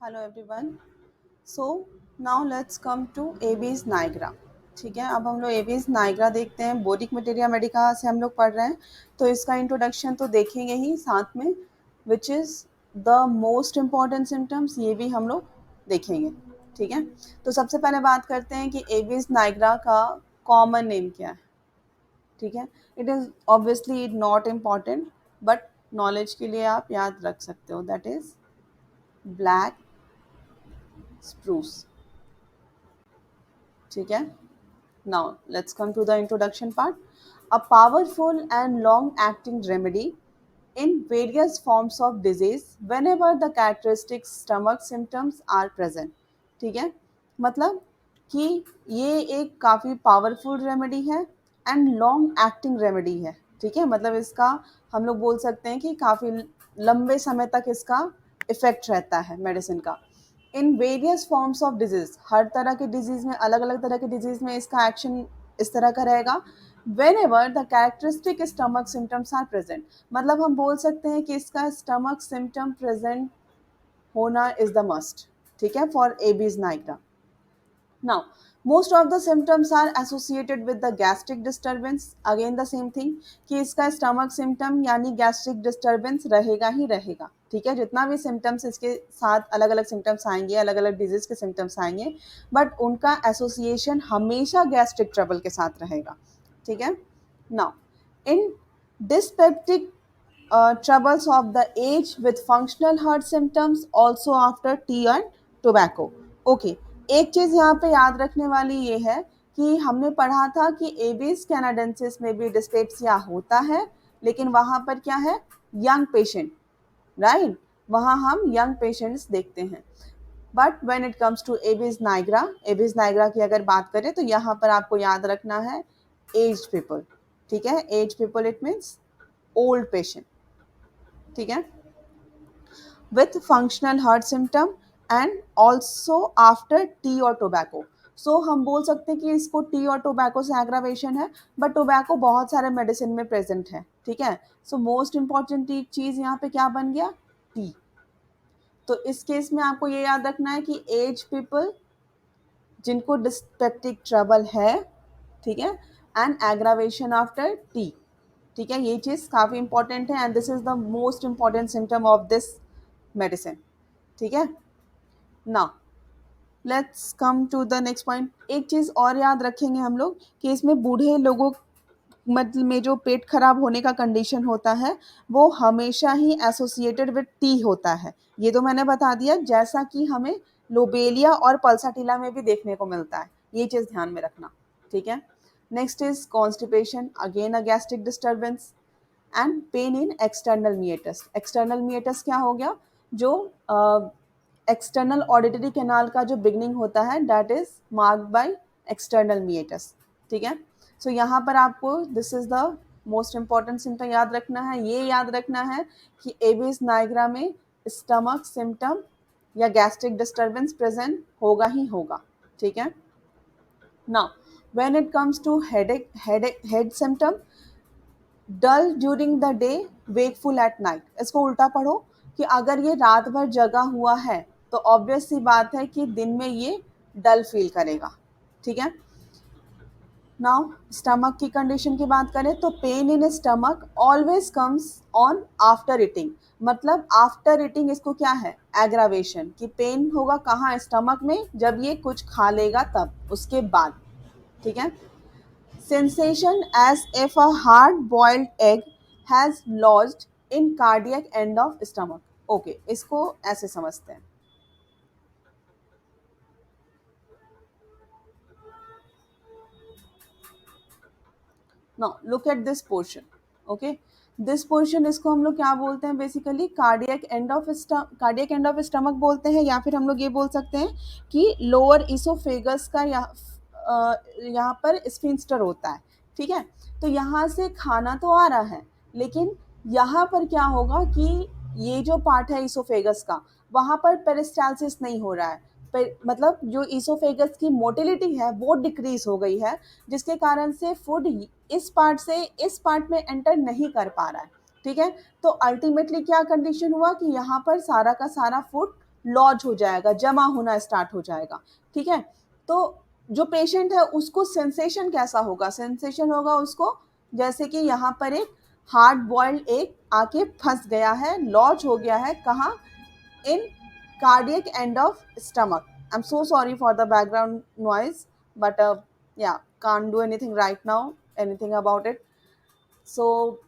Hello everyone. So now let's come to Abies nigra. ठीक है, अब हम लोग एबीज नाइग्रा देखते हैं। बोरिक मटेरिया मेडिका से हम लोग पढ़ रहे हैं, तो इसका इंट्रोडक्शन तो देखेंगे ही साथ में, which is the most important symptoms, ये भी हम लोग देखेंगे। ठीक है, तो सबसे पहले बात करते हैं कि एबीज नाइग्रा का कॉमन नेम क्या है। ठीक है, it is obviously not important, but knowledge के लिए आप याद रख सकते हो, दैट इज़ ब्लैक स्प्रूस। ठीक है, now let's come to the introduction part. A powerful and long acting remedy in various forms of disease whenever the characteristic stomach symptoms are present. ठीक है, मतलब कि ये एक काफ़ी पावरफुल रेमेडी है एंड लॉन्ग एक्टिंग रेमेडी है। ठीक है, मतलब इसका हम लोग बोल सकते हैं कि काफ़ी लंबे समय तक इसका इफेक्ट रहता है मेडिसिन का। In various forms of disease, हर तरह के डिजीज में, अलग अलग तरह के डिजीज में इसका एक्शन इस तरह का रहेगा। Whenever the characteristic stomach symptoms are present, मतलब हम बोल सकते हैं कि इसका स्टमक सिम्टम प्रेजेंट होना इज द मस्ट। ठीक है, for Abies nigra. Now, most of the symptoms are associated with the gastric disturbance. Again the same thing कि इसका stomach symptom यानी gastric disturbance रहेगा ही रहेगा। ठीक है, जितना भी symptoms इसके साथ अलग अलग symptoms आएंगे, अलग अलग disease के symptoms आएंगे, but उनका association हमेशा gastric trouble के साथ रहेगा। ठीक है, now in dyspeptic troubles of the age with functional heart symptoms also after tea and tobacco. Okay, एक चीज़ यहाँ पे याद रखने वाली ये है कि हमने पढ़ा था कि एबीज कैनाडेंसिस में भी डिस्पेप्सिया होता है, लेकिन वहाँ पर क्या है, यंग पेशेंट, राइट, वहाँ हम यंग पेशेंट्स देखते हैं। But when it comes to Abies nigra की अगर बात करें तो यहाँ पर आपको याद रखना है एज पीपल। ठीक है, age people it means old patient. ठीक है, with functional heart symptom and also after tea और टोबैको। सो हम बोल सकते हैं कि इसको टी और टोबैको से एग्रावेशन है, बट टोबैको बहुत सारे मेडिसिन में प्रेजेंट है। ठीक है, सो मोस्ट इंपॉर्टेंट चीज़ यहाँ पे क्या बन गया, टी। तो इस केस में आपको ये याद रखना है कि एज पीपल जिनको डिस्पेप्टिक ट्रबल है, ठीक है, एंड एग्रावेशन आफ्टर टी। ठीक है, ये चीज़ काफ़ी इंपॉर्टेंट है and this is the most important symptom of this medicine. ठीक है, now let's come to the next point. एक चीज़ और याद रखेंगे हम लोग कि इसमें बूढ़े लोगों मतलब में जो पेट खराब होने का कंडीशन होता है वो हमेशा ही एसोसिएटेड विद टी होता है। ये तो मैंने बता दिया, जैसा कि हमें लोबेलिया और पल्साटिला में भी देखने को मिलता है, ये चीज़ ध्यान में रखना। ठीक है, next is constipation, again a gastric disturbance and pain in external meatus. External meatus क्या हो गया, जो एक्सटर्नल ऑडिटरी कैनाल का जो बिगनिंग होता है that is marked by external meatus. ठीक है, सो यहाँ पर आपको this is the most important symptom याद रखना है। ये याद रखना है कि एबीज नाइग्रा में स्टमक सिम्टम या गैस्ट्रिक डिस्टर्बेंस प्रेजेंट होगा ही होगा। ठीक है, now when it comes to head symptom, dull during the day, wakeful at night. इसको उल्टा पढ़ो कि अगर ये रात भर जगा हुआ है तो ऑब्वियस सी बात है कि दिन में ये डल फील करेगा। ठीक है, नाउ स्टमक की कंडीशन की बात करें तो pain in stomach always comes on after eating, मतलब आफ्टर ईटिंग इसको क्या है, एग्रावेशन, कि पेन होगा कहाँ, स्टमक में, जब ये कुछ खा लेगा तब, उसके बाद। ठीक है, sensation as if a hard-boiled egg has lodged in cardiac end of stomach. Okay, इसको ऐसे समझते हैं। Now look at this portion. Okay, this portion, इसको हम लोग क्या बोलते हैं, basically cardiac end of stomach बोलते हैं, या फिर हम लोग ये बोल सकते हैं कि लोअर इसोफेगस का यहाँ पर स्फिंक्टर होता है। ठीक है, तो यहाँ से खाना तो आ रहा है, लेकिन यहाँ पर क्या होगा कि ये जो पार्ट है इसोफेगस का, वहाँ पर पेरिस्टालसिस नहीं हो रहा है, मतलब जो इसोफेगस की मोटिलिटी है वो डिक्रीज हो गई है, जिसके कारण से फूड इस पार्ट से इस पार्ट में एंटर नहीं कर पा रहा है। ठीक है, तो अल्टीमेटली क्या कंडीशन हुआ कि यहाँ पर सारा का सारा फूड लॉज हो जाएगा, जमा होना स्टार्ट हो जाएगा। ठीक है, तो जो पेशेंट है उसको सेंसेशन कैसा होगा, सेंसेशन होगा उसको जैसे कि यहाँ पर एक हार्ड बॉइल्ड एग आके फंस गया है, लॉज हो गया है, कहाँ, in cardiac end of stomach. I'm so sorry for the background noise, but yeah, can't do anything right now, anything about it. So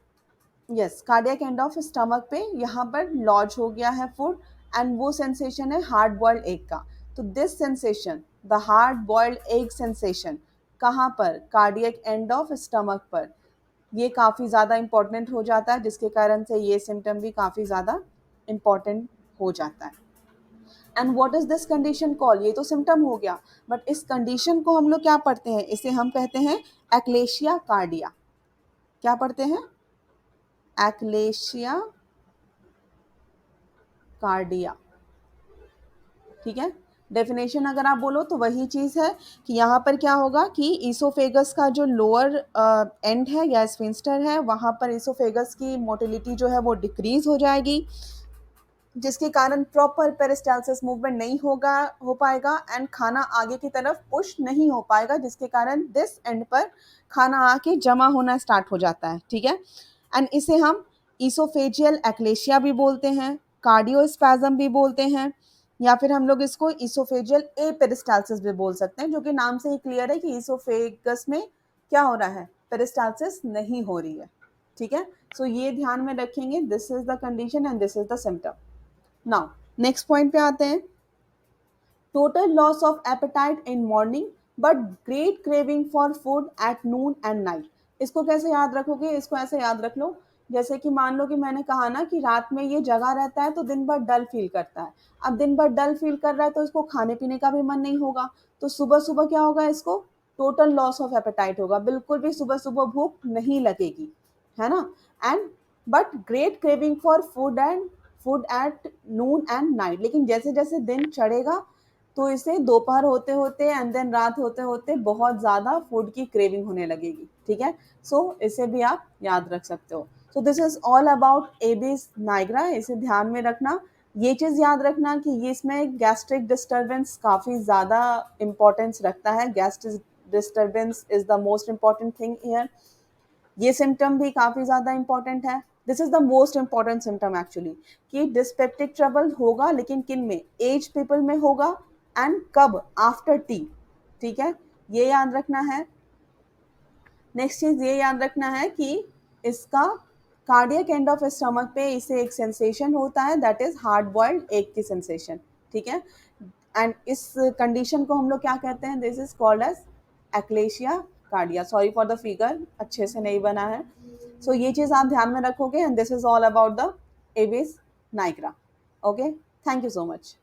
yes, cardiac end of stomach पे यहाँ पर lodge हो गया है food, and वो sensation है hard boiled egg का। तो this sensation, the hard boiled egg sensation, कहाँ पर, cardiac end of stomach पर, ये काफ़ी ज़्यादा important हो जाता है, जिसके कारण से ये symptom भी काफ़ी ज़्यादा important हो जाता है। And what is this condition call, ये तो सिम्टम हो गया, बट इस कंडीशन को हम लोग क्या पढ़ते हैं, इसे हम कहते हैं एक्लेशिया कार्डिया। क्या पढ़ते हैं, एक्लेशिया कार्डिया। ठीक है, डेफिनेशन अगर आप बोलो तो वही चीज़ है कि यहाँ पर क्या होगा कि ईसोफेगस का जो लोअर एंड है या स्फिंक्टर है, वहाँ पर ईसोफेगस की मोटिलिटी जो है वो डिक्रीज हो जाएगी, जिसके कारण प्रॉपर पेरिस्टालसिस मूवमेंट नहीं होगा, हो पाएगा, एंड खाना आगे की तरफ पुश नहीं हो पाएगा, जिसके कारण दिस एंड पर खाना आके जमा होना स्टार्ट हो जाता है। ठीक है, एंड इसे हम ईसोफेजियल एक्लेशिया भी बोलते हैं, कार्डियोस्पैज्म भी बोलते हैं, या फिर हम लोग इसको ईसोफेजियल ए पेरिस्टालसिस भी बोल सकते हैं, जो कि नाम से ही क्लियर है कि ईसोफेगस में क्या हो रहा है, पेरिस्टालसिस नहीं हो रही है। ठीक है, सो ये ध्यान में रखेंगे, this is the condition and this is the symptom. Now next point पे आते हैं, total loss of appetite in morning but great craving for food at noon and night. इसको कैसे याद रखोगे, इसको ऐसे याद रख लो, जैसे कि मान लो कि मैंने कहा ना कि रात में ये जगा रहता है तो दिन भर डल फील करता है। अब दिन भर डल फील कर रहा है तो इसको खाने पीने का भी मन नहीं होगा, तो सुबह सुबह क्या होगा, इसको टोटल लॉस ऑफ एपेटाइट होगा, बिल्कुल भी सुबह सुबह भूख नहीं लगेगी, है ना। And but great craving for food at noon and night, लेकिन जैसे जैसे दिन चढ़ेगा तो इसे दोपहर होते होते एंड देन रात होते होते बहुत ज़्यादा फूड की क्रेविंग होने लगेगी। ठीक है, सो इसे भी आप याद रख सकते हो। So this is all about Abies nigra, इसे ध्यान में रखना। ये चीज़ याद रखना कि ये इसमें गैस्ट्रिक डिस्टर्बेंस काफ़ी ज़्यादा इंपॉर्टेंस रखता है, gastric disturbance is the most important thing here. ये सिम्टम भी काफ़ी ज़्यादा इंपॉर्टेंट है, this is the most important symptom actually, कि डिस्पेप्टिक ट्रबल होगा, लेकिन किन में, एज पीपल में होगा, एंड कब, आफ्टर टी। ठीक है, ये याद रखना है। नेक्स्ट चीज़ ये याद रखना है कि इसका कार्डियक एंड ऑफ स्टमक पे इसे एक सेंसेशन होता है, that is hard boiled egg की सेंसेशन। ठीक है, एंड इस कंडीशन को हम लोग क्या कहते हैं, this is called as achalasia cardia. Sorry for the figure, अच्छे से नहीं बना है। सो ये चीज़ आप ध्यान में रखोगे, and this is all about the Abies nigra. Okay, thank you so much.